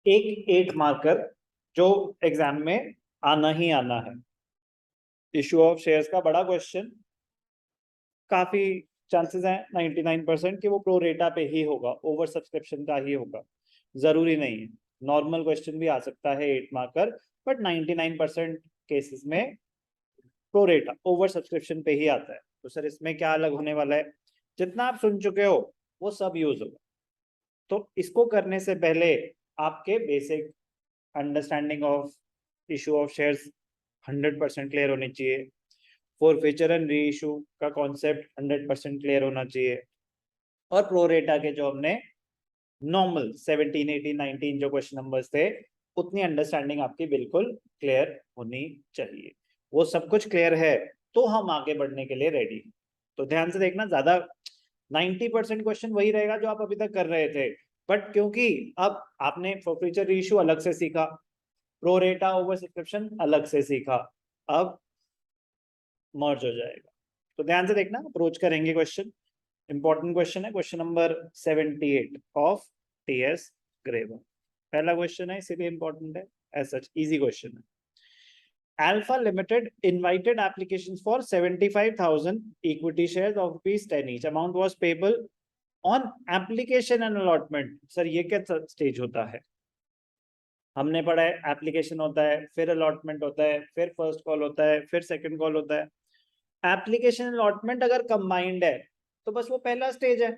एक 8 मार्कर जो एग्जाम में आना ही आना है। इशू ऑफ शेयर्स का बड़ा क्वेश्चन, काफी चांसेस हैं 99% कि वो प्रो रेटा पे ही होगा, ओवर सब्सक्रिप्शन का ही होगा। जरूरी नहीं है, नॉर्मल क्वेश्चन भी आ सकता है 8 मार्कर, बट 99% केसेस में प्रो रेटा ओवर सब्सक्रिप्शन पे ही आता है। तो सर इसमें क्या अलग होने वाला है? जितना आप सुन चुके हो वो सब यूज होगा। तो इसको करने से पहले आपके basic understanding of issue of shares 100% clear होनी चाहिए। फॉरफीचर एंड री इशू का कॉन्सेप्ट 100% क्लियर होना चाहिए। और प्रो रेटा के जो हमने नॉर्मल 17, 18, 19 जो क्वेश्चन नंबर्स थे, उतनी अंडरस्टैंडिंग आपकी बिल्कुल क्लियर होनी चाहिए। वो सब कुछ क्लियर है तो हम आगे बढ़ने के लिए रेडी। तो ध्यान से देखना, ज्यादा 90% क्वेश्चन वही रहेगा जो आप अभी तक कर रहे थे, बट क्योंकि अब आपने फॉरफीचर इशू अलग से सीखा, प्रो रेटा ओवर सब्सक्रिप्शन अलग से सीखा, अब मर्ज हो जाएगा। तो ध्यान से देखना, अप्रोच करेंगे क्वेश्चन। इंपॉर्टेंट क्वेश्चन है, question number 78 of TS Grewal. पहला क्वेश्चन है इसीलिए इंपॉर्टेंट है, एज सच इजी क्वेश्चन है। Alpha Limited invited applications for 75,000 equity shares of ₹10 each. Amount was payable on application and allotment. Sir ये क्या stage होता है? हमने पढ़ा है एप्लीकेशन होता है, फिर अलॉटमेंट होता है, फिर फर्स्ट कॉल होता है, फिर सेकंड कॉल होता है। एप्लीकेशन अलॉटमेंट अगर कंबाइंड है तो बस वो पहला स्टेज है,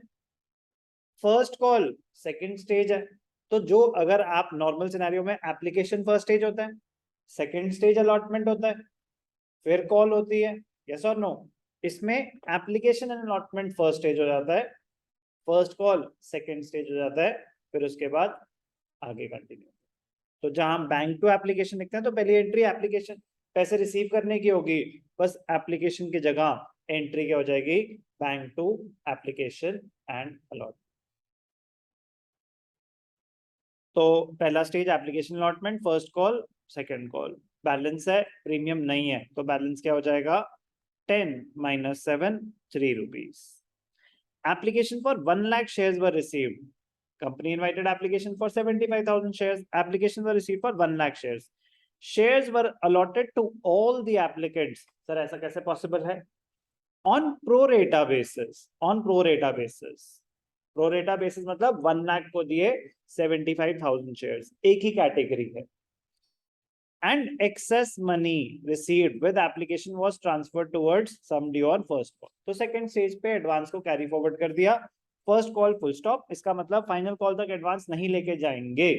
फर्स्ट कॉल सेकंड स्टेज है। तो जो अगर आप नॉर्मल सिनेरियो में एप्लीकेशन फर्स्ट स्टेज होता है, सेकंड स्टेज अलॉटमेंट होता है, फिर कॉल होती है, यस और नो? इसमें application and allotment first stage हो जाता है, फर्स्ट कॉल सेकंड स्टेज हो जाता है, फिर उसके बाद आगे कंटिन्यू। तो जहां बैंक टू एप्लीकेशन लिखते हैं तो पहली एंट्री एप्लीकेशन पैसे रिसीव करने की होगी, बस एप्लीकेशन की जगह एंट्री क्या हो जाएगी? Bank to application and allotment. तो पहला stage application allotment, first call second call. Balance है, प्रीमियम नहीं है, तो बैलेंस क्या हो जाएगा? 10 - 7 ₹3। Application for 1 lakh shares were received. Company invited application for 75,000 shares. Applications were received for 1 lakh shares. Shares were allotted to all the applicants. Sir, ऐसा कैसे possible है? On pro rata basis. On pro rata basis. Pro rata basis मतलब 1 lakh को दिए 75,000 shares. एक ही category है. And excess money received with application was transferred towards sum due on first call. तो second stage पे advance को carry forward कर दिया, फर्स्ट कॉल फुल स्टॉप। इसका मतलब फाइनल कॉल तक एडवांस नहीं लेके जाएंगे,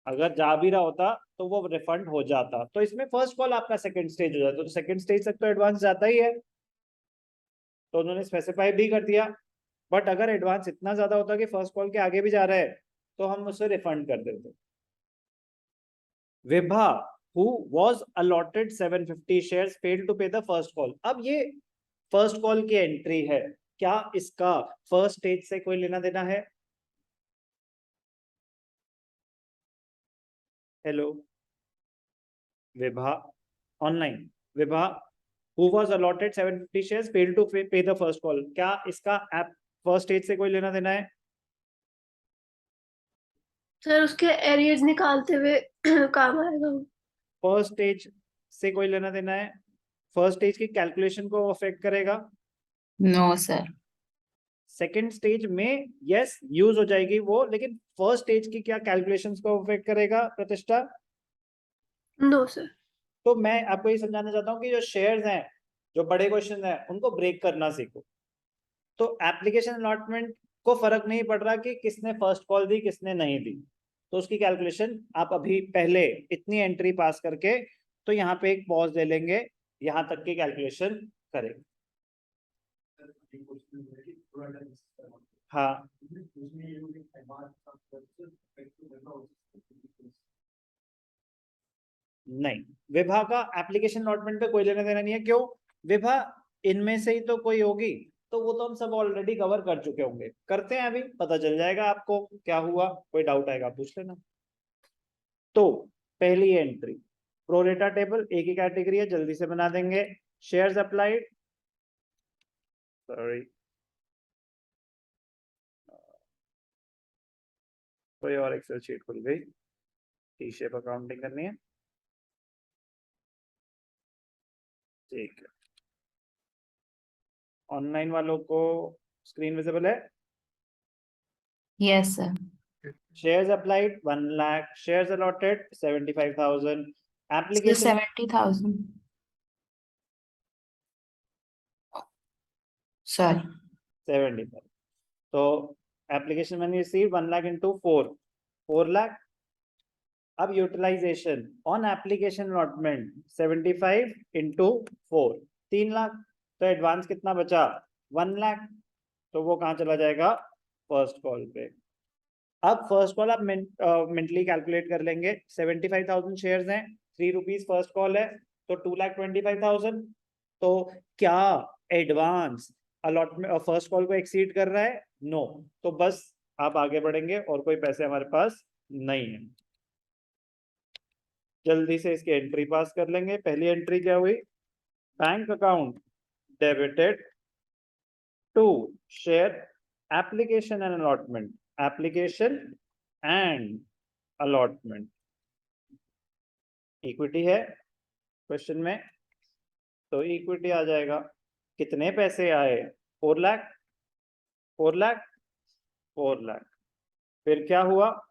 अगर जा भी रहा होता तो वो रिफंड हो जाता। तो इसमें फर्स्ट कॉल आपका सेकंड स्टेज हो जाता, तो सेकंड स्टेज तक तो एडवांस जाता ही है, तो उन्होंने स्पेसिफाई भी कर दिया। बट अगर एडवांस इतना ज्यादा होता कि फर्स्ट कॉल के आगे भी जा रहा है तो हम उसे रिफंड कर देते। Vibha who was allotted 750 shares failed to pay the first call. अब ये फर्स्ट कॉल की एंट्री है, क्या इसका फर्स्ट स्टेज से कोई लेना देना है? Hello Vibha, online? Vibha who was allotted 750 shares failed to pay the first call, क्या इसका ऐप फर्स्ट स्टेज से कोई लेना देना है? सर उसके एरियर्स निकालते हुए काम आएगा वो। फर्स्ट स्टेज से कोई लेना देना है? फर्स्ट स्टेज की कैलकुलेशन को अफेक्ट करेगा? No sir. सेकेंड स्टेज में यस यूज हो जाएगी वो, लेकिन फर्स्ट स्टेज की क्या कैलकुलेशंस को अफेक्ट करेगा प्रतिष्ठा? No sir. तो मैं आपको ये समझाना चाहता हूँ कि जो शेयर्स हैं, जो बड़े क्वेश्चन हैं, उनको ब्रेक करना सीखो। तो एप्लीकेशन अलॉटमेंट को फर्क नहीं पड़ रहा कि किसने फर्स्ट कॉल दी किसने नहीं दी, तो उसकी कैलकुलेशन आप अभी पहले इतनी एंट्री पास करके, तो यहाँ पे एक पॉज ले लेंगे, यहाँ तक की कैलकुलेशन करेंगे। हाँ, नहीं, विभा का एप्लीकेशन अलॉटमेंट पे कोई लेना देना नहीं है। क्यों? विभा इनमें से ही तो कोई होगी, तो वो तो हम सब ऑलरेडी कवर कर चुके होंगे। करते हैं, अभी पता चल जाएगा आपको क्या हुआ। कोई डाउट आएगा पूछ लेना। तो पहली एंट्री प्रोरेटा टेबल, एक ही कैटेगरी है, जल्दी से बना देंगे। शेयर्स अप्लाइड, सॉरी, कोई और एक्सेल शीट खुल गई, टी शेप अकाउंटिंग करनी है, ठीक है। ऑनलाइन वालों को स्क्रीन विजिबल है? Yes, sir. Shares applied 1 lakh, shares allotted 75,000, Sir, application 70,000. Sorry. 75. तो application money receive 1 lakh into 4 lakh. अब utilization on application allotment 75 into 4 3 lakh. तो एडवांस कितना बचा? 1 लाख। तो वो कहाँ चला जाएगा? फर्स्ट कॉल पे। अब फर्स्ट कॉल आप मेंटली कैलकुलेट कर लेंगे। 75,000 शेयर्स हैं, 3 रुपीज फर्स्ट कॉल है, तो 2,25,000। तो क्या एडवांस अलॉटमेंट फर्स्ट कॉल को एक्सीड कर रहा है? नो। तो बस आप आगे बढ़ेंगे और कोई पैसे हमारे पास नहीं है। जल्दी से इसकी एंट्री पास कर लेंगे। पहली एंट्री क्या हुई? Bank account debited to share application and allotment, application and allotment. Equity है क्वेश्चन में, तो इक्विटी आ जाएगा। कितने पैसे आए? 4 लाख, 4 लाख, 4 लाख। फिर क्या हुआ?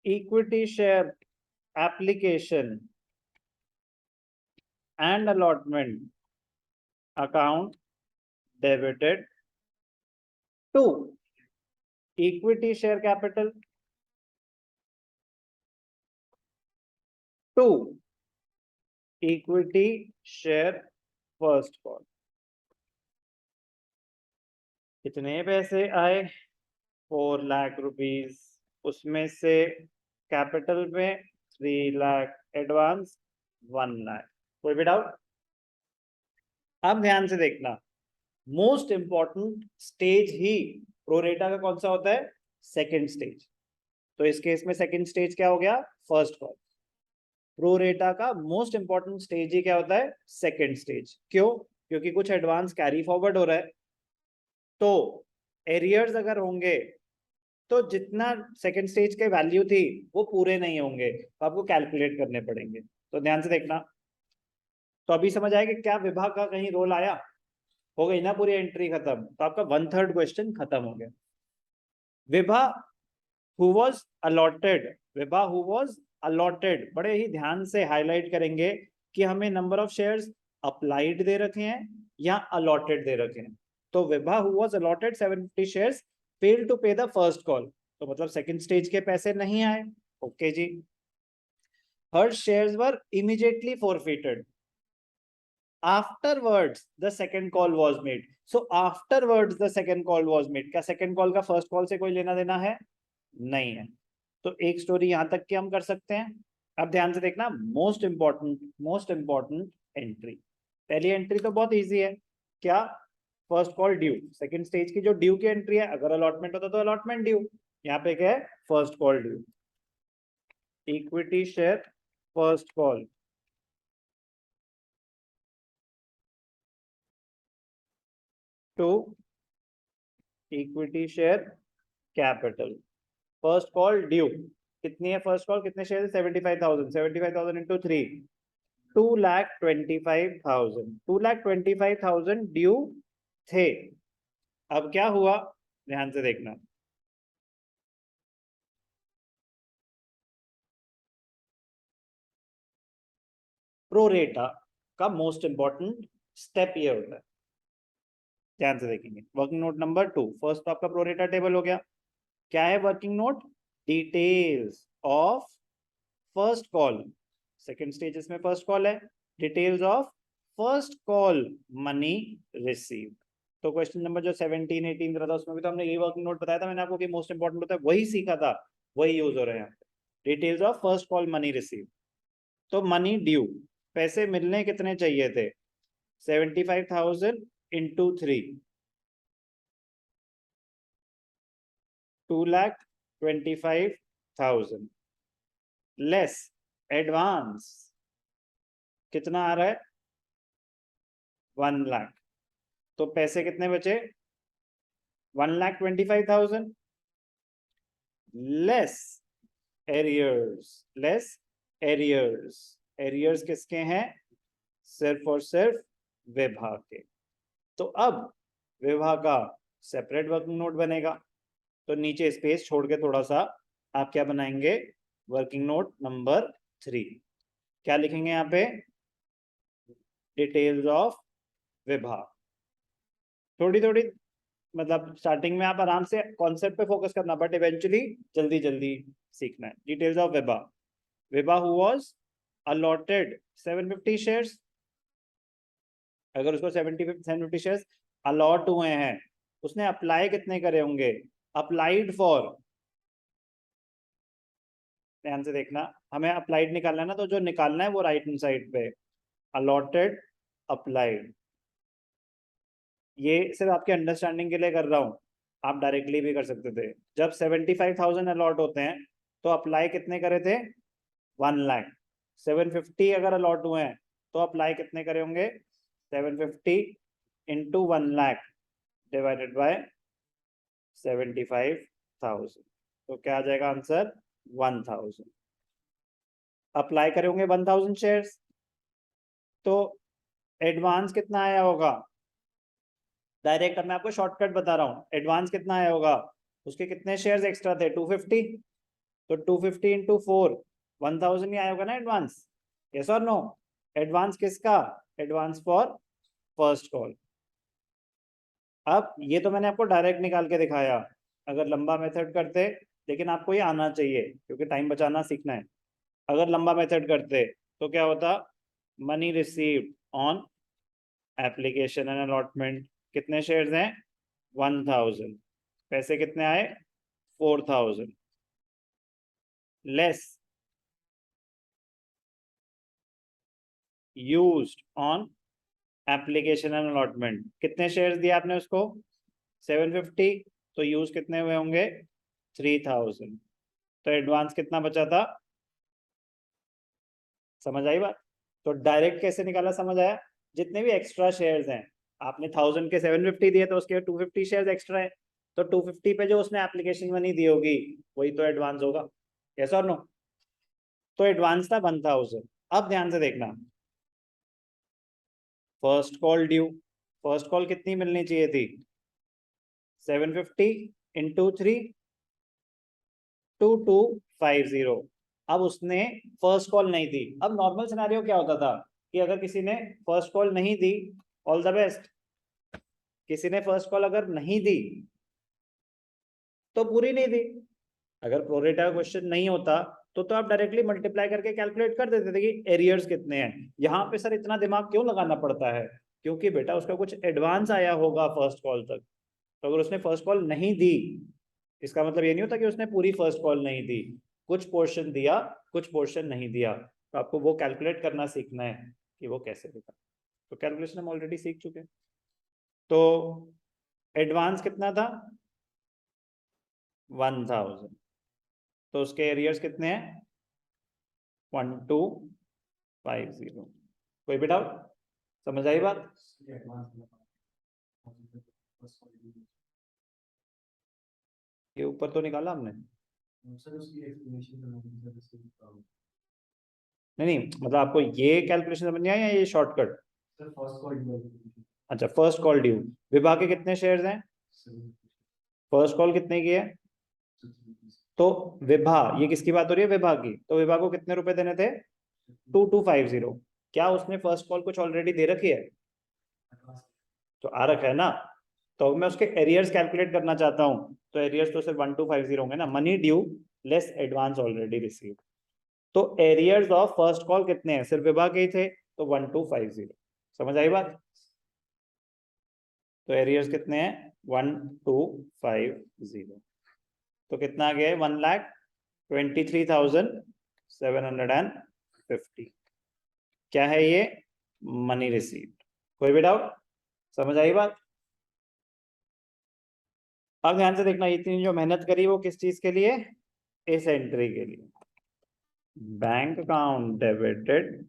Equity share application and allotment account debited to equity share capital to equity share first call. कितने पैसे आए? 4 लाख रुपीस। उसमें से कैपिटल में 3 लाख, एडवांस 1 लाख। कोई भी डाउट? अब ध्यान से देखना, मोस्ट इंपॉर्टेंट स्टेज ही प्रोरेटा का कौन सा होता है? Second stage. तो इस केस में सेकंड स्टेज क्या हो गया? First call. प्रोरेटा का मोस्ट इंपॉर्टेंट स्टेज ही क्या होता है? Second stage. क्यों? क्योंकि कुछ एडवांस कैरी फॉरवर्ड हो रहा है। तो एरियर्स अगर होंगे तो जितना सेकंड स्टेज के वैल्यू थी वो पूरे नहीं होंगे, तो आपको कैलकुलेट करने पड़ेंगे। तो ध्यान से देखना। तो अभी समझ आएगा क्या विभाग का कहीं रोल आया? हो गई ना पूरी एंट्री खत्म, तो आपका 1/3 क्वेश्चन खत्म हो गया। Vibha who was allotted, Vibha who was allotted, बड़े ही ध्यान से हाईलाइट करेंगे कि हमें नंबर ऑफ शेयर्स अप्लाइड दे रखे हैं या अलॉटेड दे रखे हैं। तो Vibha who was allotted 70 shares fail to pay the first call, तो मतलब सेकंड स्टेज के पैसे नहीं आए। ओके जी। Her shares were immediately forfeited, afterwards the second call was made. So afterwards the second call was made. क्या second call का first call से कोई लेना देना है? नहीं है। तो एक स्टोरी यहां तक की हम कर सकते हैं। अब ध्यान से देखना, मोस्ट इंपॉर्टेंट एंट्री। पहली एंट्री तो बहुत इजी है, क्या? First call due. Second stage की जो ड्यू की एंट्री है, अगर अलॉटमेंट होता तो अलॉटमेंट ड्यू, यहाँ पे क्या है? First call due. Equity share first call to equity share capital. First call due कितनी है? फर्स्ट कॉल कितने शेयर? 75,000। 75,000 इंटू 3, 2,25,000। 2,25,000 ड्यू थे। अब क्या हुआ? ध्यान से देखना। प्रोरेटा का मोस्ट इंपॉर्टेंट स्टेप ये होता है, ध्यान से देखेंगे। वर्किंग नोट नंबर 2, फर्स्ट तो आपका प्रोरेटा टेबल हो गया। क्या है working note? Details of first call. Second stage में फर्स्ट कॉल है। Details of first call money receive. तो क्वेश्चन नंबर जो 17, 18 था उसमें भी तो हमने यही वर्किंग नोट बताया था मैंने आपको कि मोस्ट इंपॉर्टेंट होता है, वही सीखा था, वही यूज हो रहे हैं। Details of first call money receive. तो मनी ड्यू, पैसे मिलने कितने चाहिए थे? 75,000 इंटू 3, 2,25,000 लेस एडवांस कितना आ रहा है? 1 लाख। तो पैसे कितने बचे? 1,25,000 लेस एरियर्स एरियर्स किसके हैं? सिर्फ और सिर्फ विभा के। तो अब विभा का सेपरेट वर्किंग नोट बनेगा, तो नीचे स्पेस छोड़ के थोड़ा सा आप क्या बनाएंगे? Working note number 3। क्या लिखेंगे यहाँ पे? Details of Vibha. थोड़ी थोड़ी मतलब स्टार्टिंग में आप आराम से कॉन्सेप्ट पे फोकस करना, बट इवेंचुअली जल्दी जल्दी सीखना है। Details of Vibha. Vibha who was allotted 750 shares, अगर उसको 750 शेयर्स अलॉट हुए हैं, उसने अप्लाई कितने करे होंगे? अप्लाइड फॉर, ध्यान से देखना, हमें अप्लाइड निकालना है ना, तो जो निकालना है वो राइट हैंड साइड पे, अलॉटेड अप्लाइड। ये सिर्फ आपके अंडरस्टैंडिंग के लिए कर रहा हूँ, आप डायरेक्टली भी कर सकते थे। जब 75,000 अलॉट होते हैं तो अप्लाई कितने करे थे? 1 लाख। 750 अगर अलॉट हुए हैं तो अप्लाई कितने करे होंगे? 750 इंटू 1 लाख डिवाइडेड बाय 75,000, तो क्या आ जाएगा आंसर? 1000। अप्लाई करे होंगे 1000 शेयर्स, तो एडवांस कितना आया होगा? डायरेक्ट मैं आपको शॉर्टकट बता रहा हूँ, एडवांस कितना आया होगा? उसके कितने शेयर्स एक्स्ट्रा थे? 250, तो 250 इंटू 4 1000 ही आया होगा ना एडवांस। यस और नो? एडवांस किसका? Advance for first call. अब ये तो मैंने आपको डायरेक्ट निकाल के दिखाया, अगर लंबा मेथड करते, लेकिन आपको ये आना चाहिए क्योंकि टाइम बचाना सीखना है। अगर लंबा मेथड करते तो क्या होता? Money received on application and allotment, कितने शेयर्स हैं? 1000। पैसे कितने आए? 4000 less used on application and allotment, कितने शेयर्स दिए आपने उसको? 750, तो यूज कितने हुए होंगे? 3000। तो एडवांस कितना बचा था? समझ आई बात? तो डायरेक्ट कैसे निकाला, समझ आया? जितने भी एक्स्ट्रा शेयर्स हैं, आपने 1000 के 750 दिए तो उसके 250 शेयर्स एक्स्ट्रा है, तो 250 पे जो उसने एप्लीकेशन मनी दी होगी वही तो एडवांस होगा। यस और नो? तो एडवांस था 1000। अब ध्यान से देखना, first call due, first call कितनी मिलनी चाहिए थी? 750 इंटू 3 2250। अब उसने फर्स्ट कॉल नहीं दी। अब नॉर्मल सिनेरियो क्या होता था कि अगर किसी ने फर्स्ट कॉल नहीं दी, ऑल द बेस्ट, किसी ने फर्स्ट कॉल अगर नहीं दी तो पूरी नहीं दी। अगर प्रोरेटा का क्वेश्चन नहीं होता तो आप डायरेक्टली मल्टीप्लाई करके कैलकुलेट कर देते थे कि एरियर्स कितने हैं। यहाँ पे सर इतना दिमाग क्यों लगाना पड़ता है? क्योंकि बेटा उसका कुछ एडवांस आया होगा फर्स्ट कॉल तक, तो अगर उसने फर्स्ट कॉल नहीं दी, इसका मतलब ये नहीं होता कि उसने पूरी फर्स्ट कॉल नहीं दी, कुछ पोर्शन दिया, कुछ पोर्शन नहीं दिया। तो आपको वो कैलकुलेट करना सीखना है कि वो कैसे दिखा। तो कैलकुलेशन हम ऑलरेडी सीख चुके हैं। तो एडवांस कितना था? 1000। तो उसके एरियर्स कितने हैं? 1250। कोई भी डाउट? समझ आई बात? ये ऊपर तो निकाला हमने। नहीं मतलब आपको ये कैलकुलेशन समझ नहीं आया या ये शॉर्टकट? अच्छा, फर्स्ट कॉल ड्यू, विभा के कितने शेयर्स हैं? फर्स्ट कॉल कितने की है? तो विभा, ये किसकी बात हो रही है? विभा की। तो विभा को कितने रुपए देने थे? 2250। क्या उसने फर्स्ट कॉल कुछ ऑलरेडी दे रखी है? तो आ रखा है ना। तो मैं उसके एरियर्स कैलकुलेट करना चाहता हूँ, तो एरियर्स तो सिर्फ 1250 होंगे ना, money due less advance already received. तो एरियर्स ऑफ फर्स्ट कॉल कितने हैं? सिर्फ विभा के ही थे, तो 1250। समझ आई बात? तो एरियर्स कितने हैं? 1250। तो कितना आ गया है? 1,23,750। क्या है ये? Money received. कोई भी डाउट? समझ आई बात? अब ध्यान से देखना, इतनी जो मेहनत करी वो किस चीज के लिए? इस एंट्री के लिए। Bank account debited,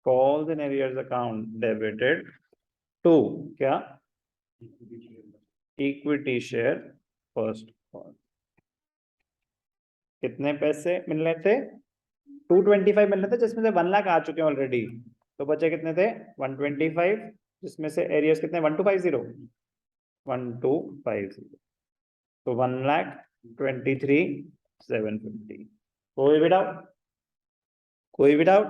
calls in arrears account debited to क्या? Equity share first call. कितने पैसे मिलने थे? 225 मिलने थे, जिसमें से 1 लाख आ चुके हैं ऑलरेडी। तो बचे कितने थे? 125, जिसमें से एरियर्स कितने? 1250 1250। तो 1,23,750। कोई भी डाउट? कोई भी डाउट?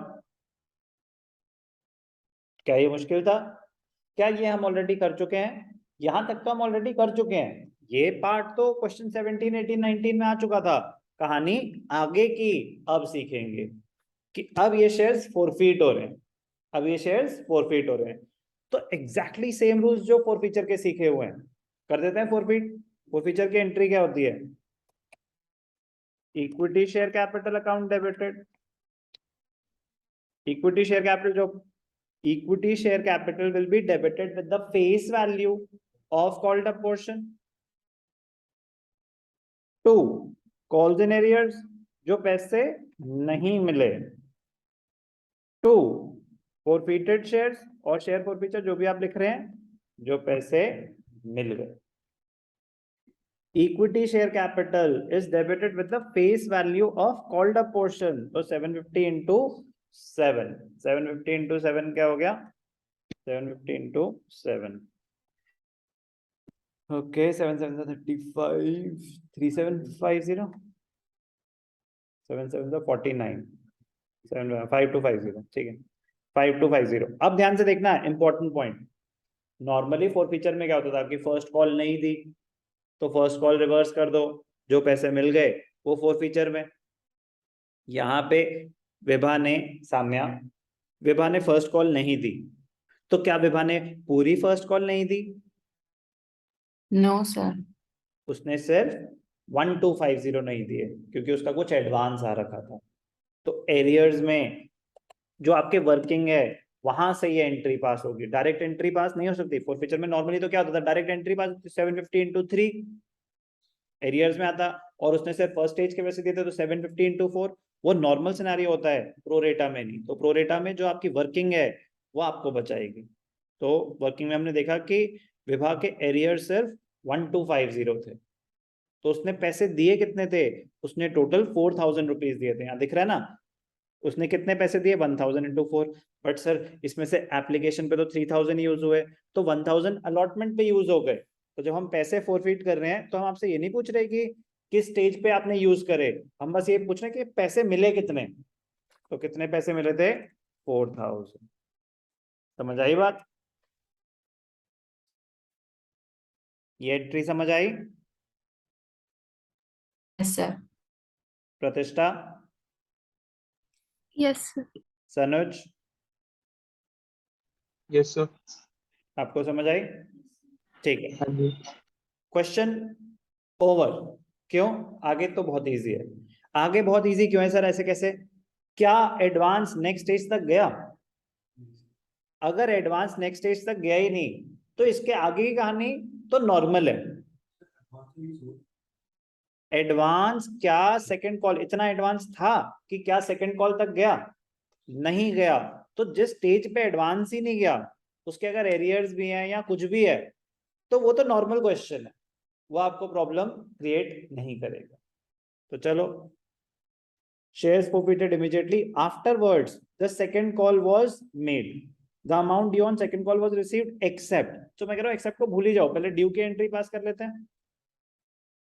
क्या ये मुश्किल था? क्या ये हम ऑलरेडी कर चुके हैं? यहां तक तो हम ऑलरेडी कर चुके हैं। ये पार्ट तो क्वेश्चन 17, 18, 19 में आ चुका था। कहानी आगे की अब सीखेंगे कि अब ये शेयर्स फॉरफिट हो रहे हैं। अब ये शेयर्स फॉरफिट हो रहे हैं, तो एग्जैक्टली सेम रूल्स जो फॉरफीचर के सीखे हुए हैं कर देते हैं फॉरफिट। फॉरफीचर की एंट्री क्या होती है? Equity share capital account debited. Equity share capital जो equity share capital will be debited with the face value of called up portion. 2 calls in arrears, जो पैसे नहीं मिले। 2 forfeited shares और share forfeiture जो भी आप लिख रहे हैं, जो पैसे मिल गए। equity share capital is debited with the face value of called up portion, तो 750 into 7, 750 into 7 क्या हो गया? 750 into 7, okay, 7 7 35, 3750, 7 7 49, 7 5250, ठीक है, 5250। अब ध्यान से देखना, इंपॉर्टेंट पॉइंट। नॉर्मली फॉरफीचर में क्या होता था कि फर्स्ट कॉल नहीं दी तो फर्स्ट कॉल रिवर्स कर दो, जो पैसे मिल गए वो फॉरफीचर में। यहाँ पे विभा ने फर्स्ट कॉल नहीं दी, तो क्या विभा ने पूरी फर्स्ट कॉल नहीं दी? No sir. उसने सिर्फ 1250 नहीं दिए, क्योंकि उसका कुछ एडवांस आ रखा था। तो एरियर्स में जो आपके वर्किंग है वहां से ये एंट्री पास होगी, डायरेक्ट एंट्री पास नहीं हो सकती। फॉरफीचर में नॉर्मली तो क्या होता था? डायरेक्ट एंट्री पास 750 into 3 एरियर्स में आता, और उसने सिर्फ फर्स्ट स्टेज के वैसे दिए थे तो 750 into 4। वो नॉर्मल सिनेरियो होता है, प्रोरेटा में नहीं। तो प्रोरेटा में जो आपकी वर्किंग है वो आपको बचाएगी। तो वर्किंग में हमने देखा कि विभाग के एरियर सिर्फ 1250 थे, तो उसने पैसे दिए कितने थे? उसने टोटल 4000 रुपीज दिए थे। यहाँ दिख रहा है ना, उसने कितने पैसे दिए? 1000 into 4। बट सर इसमें से एप्लीकेशन पे तो 3000 यूज हुए, तो 1000 अलॉटमेंट पे यूज हो गए। तो जब हम पैसे फॉरफिट कर रहे हैं तो हम आपसे ये नहीं पूछ रहे कि किस स्टेज पे आपने यूज करे, हम बस ये पूछ रहे हैं कि पैसे मिले कितने। तो कितने पैसे मिले थे? 4000। समझ आई बात? ये एंट्री समझ आई? Yes sir. Pratishtha, yes Sanuj, yes sir. आपको समझ आई? ठीक है, हाँ जी। Question over. क्यों? आगे तो बहुत इजी है। आगे बहुत इजी क्यों है सर? ऐसे कैसे? क्या एडवांस नेक्स्ट स्टेज तक गया? अगर एडवांस नेक्स्ट स्टेज तक गया ही नहीं तो इसके आगे की कहानी तो नॉर्मल है। एडवांस क्या सेकंड कॉल इतना एडवांस था कि क्या सेकंड कॉल तक गया? नहीं गया। तो जिस स्टेज पे एडवांस ही नहीं गया उसके अगर एरियर्स भी हैं या कुछ भी है तो वो तो नॉर्मल क्वेश्चन है, वो आपको प्रॉब्लम क्रिएट नहीं करेगा। तो चलो, shares forfeited immediately afterwards the second call was made, the amount due on second call was received except, तो मैं कह रहा हूँ except को भूल ही जाओ, पहले ड्यू की एंट्री पास कर लेते हैं।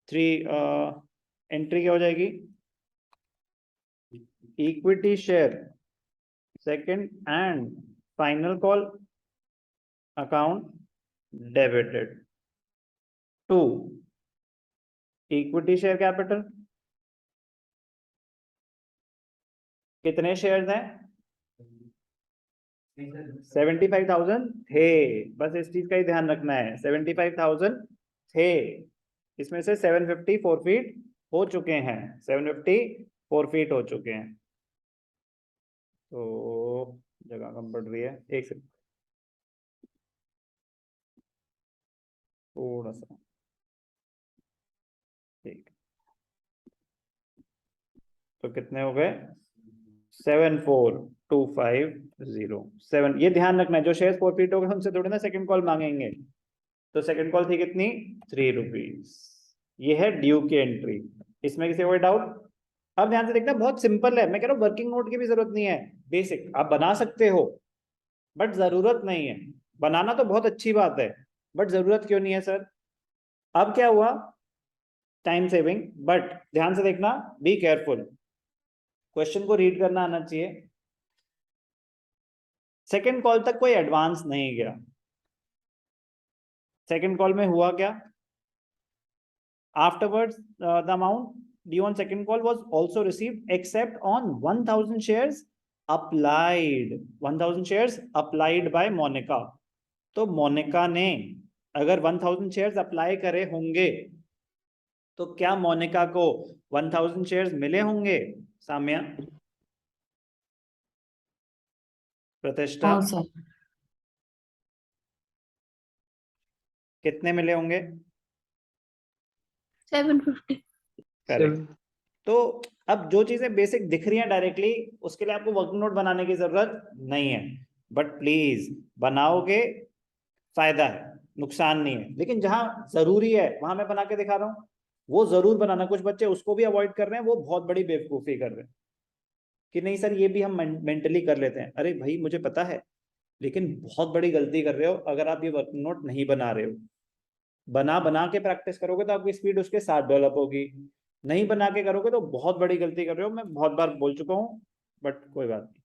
3 एंट्री क्या हो जाएगी? Equity share second and final call account debited. 2 equity share capital, कितने शेयर्स हैं? 75,000 थे, बस इस चीज का ही ध्यान रखना है। 75,000 थे, इसमें से 750 फॉरफिट हो चुके हैं, 750 फॉरफिट हो चुके हैं। तो जगह कम पड़ रही है, एक सेकंड, थोड़ा सा, ठीक। तो कितने हो गए? 74,250 7। ये ध्यान रखना है, जो शेयर फॉरफिट हो गए उनसे थोड़ी ना सेकंड कॉल मांगेंगे। तो सेकंड कॉल थी कितनी, 3 रुपीज। ये है ड्यू की एंट्री। इसमें किसी कोई डाउट? अब ध्यान से देखना, बहुत सिंपल है, मैं कह रहा हूँ वर्किंग नोट की भी जरूरत नहीं है, बेसिक आप बना सकते हो, बट जरूरत नहीं है। बनाना तो बहुत अच्छी बात है, बट जरूरत क्यों नहीं है सर? अब क्या हुआ, टाइम सेविंग, बट ध्यान से देखना, बी केयरफुल, क्वेश्चन को रीड करना आना चाहिए। सेकेंड कॉल तक कोई एडवांस नहीं गया। सेकेंड कॉल में हुआ क्या, afterwards the amount due on second call was also received except on 1000 shares applied, 1000 shares applied by Monica। तो मोनिका ने अगर 1000 शेयर्स अप्लाई करे होंगे तो क्या मोनिका को 1000 शेयर्स मिले होंगे? साम्या, प्रतिष्ठा, हाँ सर। कितने मिले होंगे? 750। करेक्ट। तो अब जो चीजें बेसिक दिख रही हैं डायरेक्टली, उसके लिए आपको वर्किंग नोट बनाने की जरूरत नहीं है, बट प्लीज बनाओगे, फायदा है, नुकसान नहीं है। लेकिन जहां जरूरी है वहां मैं बना के दिखा रहा हूँ, वो जरूर बनाना। कुछ बच्चे उसको भी अवॉइड कर रहे हैं, वो बहुत बड़ी बेवकूफी कर रहे हैं कि नहीं सर ये भी हम मेंटली कर लेते हैं। अरे भाई मुझे पता है, लेकिन बहुत बड़ी गलती कर रहे हो अगर आप ये वर्किंग नोट नहीं बना रहे हो। बना बना के प्रैक्टिस करोगे तो आपकी स्पीड उसके साथ डेवलप होगी, नहीं बना के करोगे तो बहुत बड़ी गलती कर रहे हो, मैं बहुत बार बोल चुका हूँ, बट कोई बात नहीं।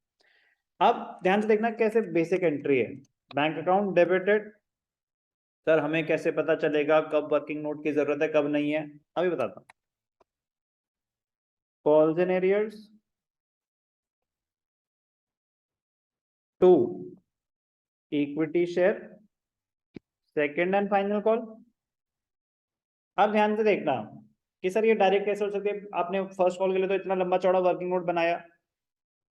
अब ध्यान से देखना कैसे बेसिक एंट्री है। बैंक अकाउंट डेबिटेड, सर हमें कैसे पता चलेगा कब वर्किंग नोट की जरूरत है कब नहीं है? अभी बताता हूँ। Calls and arrears, 2 equity share, second and final call. अब ध्यान से देखना कि सर ये डायरेक्ट कैसे हो सकती है, आपने फर्स्ट कॉल के लिए तो इतना लंबा चौड़ा वर्किंग नोट बनाया,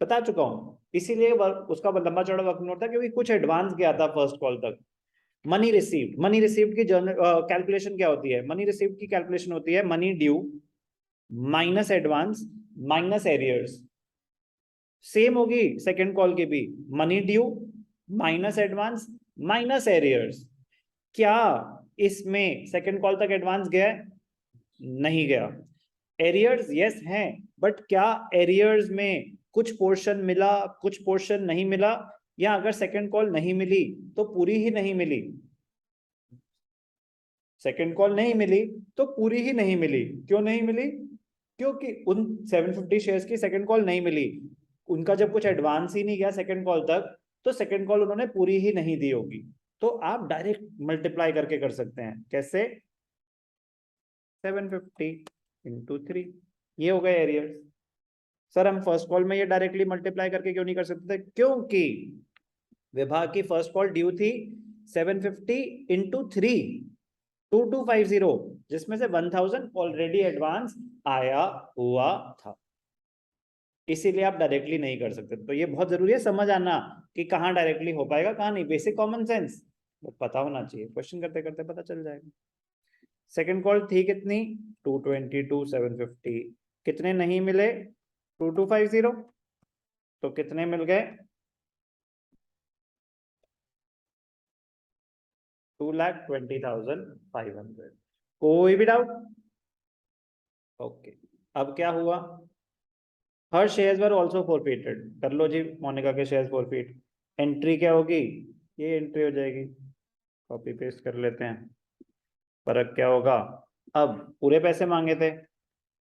बता चुका हूं। इसीलिए उसका लंबा चौड़ा वर्किंग नोट था क्योंकि कुछ एडवांस गया था फर्स्ट कॉल तक। मनी रिसीव्ड, मनी रिसीव्ड की कैलकुलेशन क्या होती है? मनी रिसीव्ड की कैलकुलेशन होती है money due minus advance minus arrears. Same होगी सेकेंड कॉल की भी, money due minus advance minus arrears. क्या इसमें सेकेंड कॉल तक एडवांस गया? नहीं गया। एरियर्स यस हैं, बट क्या एरियर्स में कुछ पोर्शन मिला कुछ पोर्शन नहीं मिला, या अगर सेकेंड कॉल नहीं मिली तो पूरी ही नहीं मिली? सेकेंड कॉल नहीं मिली तो पूरी ही नहीं मिली। क्यों नहीं मिली? क्योंकि उन 750 शेयर्स की सेकेंड कॉल नहीं मिली, उनका जब कुछ एडवांस ही नहीं गया सेकेंड कॉल तक, तो सेकेंड कॉल उन्होंने पूरी ही नहीं दी होगी। तो आप डायरेक्ट मल्टीप्लाई करके कर सकते हैं। कैसे? 750 इंटू 3, ये हो गए एरियर्स। सर हम फर्स्ट कॉल में ये डायरेक्टली मल्टीप्लाई करके क्यों नहीं कर सकते थे? क्योंकि विभाग की फर्स्ट कॉल ड्यू थी 750 इंटू 3, 2250, जिसमें से 1000 ऑलरेडी एडवांस आया हुआ था, इसीलिए आप डायरेक्टली नहीं कर सकते। तो ये बहुत जरूरी है समझ आना कि कहाँ डायरेक्टली हो पाएगा कहाँ नहीं, बेसिक कॉमन सेंस पता होना चाहिए, क्वेश्चन करते करते पता चल जाएगा। सेकेंड कॉल थी कितनी? 222 750, कितने नहीं मिले? 2250, तो कितने मिल गए? 2,20,500। कोई भी डाउट? ओके। अब क्या हुआ, हर शेयर्स वर ऑल्सो फॉरफिटेड। कर लो जी, मोनिका के शेयर्स फॉरफिट। एंट्री क्या होगी? ये एंट्री हो जाएगी, कॉपी पेस्ट कर लेते हैं। फर्क क्या होगा, अब पूरे पैसे मांगे थे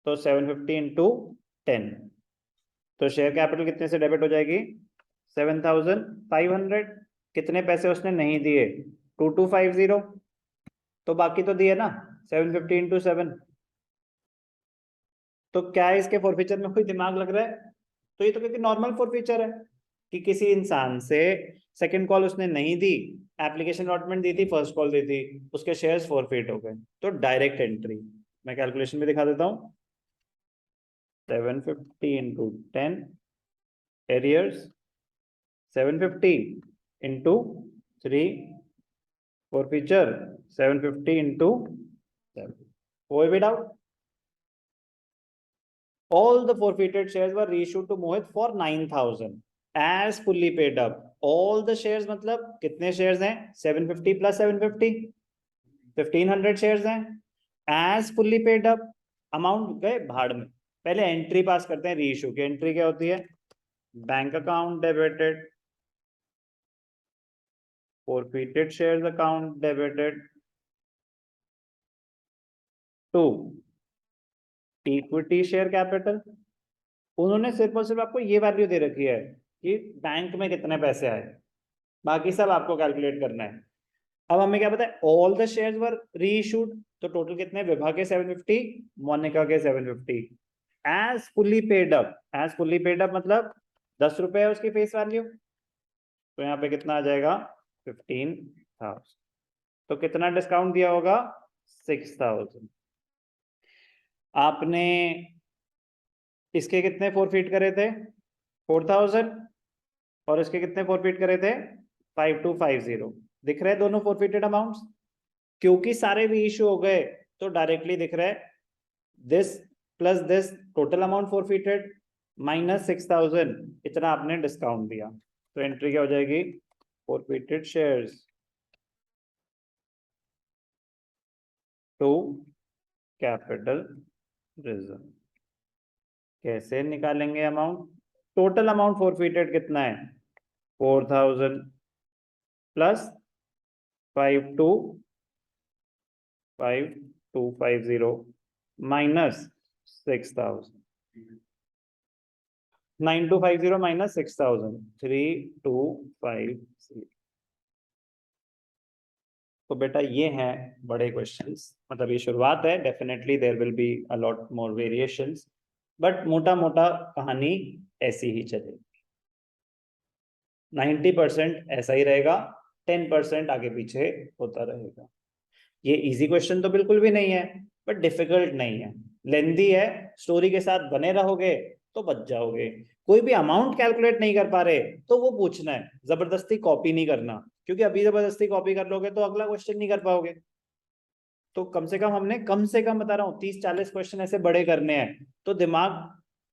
तो 750 इंटू 10, तो शेयर कैपिटल कितने से डेबिट हो जाएगी? 7,500। कितने पैसे उसने नहीं दिए? 2250, तो बाकी तो दिए ना 750 इंटू 7। तो क्या है इसके फॉरफीचर में कोई दिमाग लग रहा है? तो ये तो क्योंकि नॉर्मल फॉरफीचर है कि किसी इंसान से सेकंड कॉल उसने नहीं दी, एप्लीकेशन अलॉटमेंट दी थी, फर्स्ट कॉल दी थी, उसके शेयर्स फॉरफिट हो गए, तो डायरेक्ट एंट्री। मैं कैलकुलेशन भी दिखा देता हूँ। 750 into 10 arrears, 750 into 3 forfeiture, 750 into 7। कोई भी doubt? All the forfeited shares were reissued to Mohit for 9,000 as fully paid up. All the shares मतलब कितने shares हैं? 750 plus 750, 1500 शेयर्स हैं, as fully paid up, amount गए भाड़ में। पहले एंट्री पास करते हैं री इशू की। एंट्री क्या होती है? Bank account debited, forfeited shares account debited to equity share capital। उन्होंने सिर्फ और सिर्फ आपको ये वैल्यू दे रखी है कि बैंक में कितने पैसे आए, बाकी सब आपको कैलकुलेट करना है। अब हमें क्या पता है? ऑल द शेयर्स वर री इशूड, तो टोटल कितने? विभा के 750, मोनिका के 750। As fully paid up, as fully paid up मतलब 10 रुपए है उसकी फेस वैल्यू, तो यहाँ पे कितना आ जाएगा? 15,000। तो कितना डिस्काउंट दिया होगा? 6,000। आपने इसके कितने फोरफीट करे थे? 4,000। और इसके कितने फोरफीट करे थे? 5250। दिख रहे हैं दोनों फोरफीटेड अमाउंट्स? क्योंकि सारे भी इशू हो गए तो डायरेक्टली दिख रहा है this plus this, total amount forfeited minus 6,000, इतना आपने डिस्काउंट दिया। तो एंट्री क्या हो जाएगी? फोरफीटेड शेयर्स टू कैपिटल रिजर्व। कैसे निकालेंगे अमाउंट? टोटल अमाउंट फोरफीटेड कितना है? 4,000 प्लस 5250 माइनस 6,000। 9250 माइनस 6,000, 3250। तो बेटा ये हैं बड़े क्वेश्चंस, मतलब ये शुरुआत है, definitely there will be a lot more variations, but मोटा मोटा कहानी ऐसी ही चलेगी। 90% ऐसा ही रहेगा, 10% आगे पीछे होता रहेगा। ये इजी क्वेश्चन तो बिल्कुल भी नहीं है, बट डिफिकल्ट नहीं है। लेंदी है, स्टोरी के साथ बने रहोगे तो बच जाओगे। कोई भी अमाउंट कैलकुलेट नहीं कर पा रहे तो वो पूछना है, जबरदस्ती कॉपी नहीं करना, क्योंकि अभी जबरदस्ती कॉपी कर लोगे तो अगला क्वेश्चन नहीं कर पाओगे। तो कम से कम हमने, कम से कम बता रहा हूँ, 30-40 क्वेश्चन ऐसे बड़े करने हैं तो दिमाग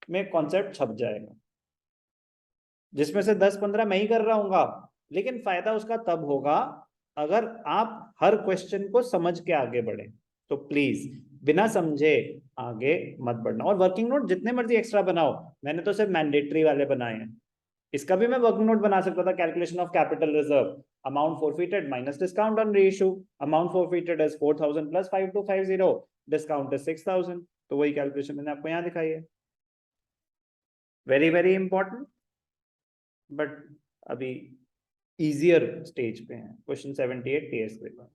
में कॉन्सेप्ट छप जाएगा, जिसमें से 10-15 मैं ही कर रहा हूँ, लेकिन फायदा उसका तब होगा अगर आप हर क्वेश्चन को समझ के आगे बढ़े। तो प्लीज बिना समझे आगे मत बढ़ना। और वर्किंग नोट जितने मर्जी एक्स्ट्रा बनाओ, मैंने तो सिर्फ मैंडेटरी वाले बनाए हैं। इसका भी मैं वर्किंग नोट बना सकता था। Calculation of capital reserve, amount forfeited minus discount on reissue, amount forfeited is 4,000 plus 5250, discount is 6,000। तो वही कैलकुलेशन मैंने आपको यहाँ दिखाई है। वेरी वेरी इंपॉर्टेंट, बट अभी इजियर स्टेज पे हैं। Question 78 TS paper.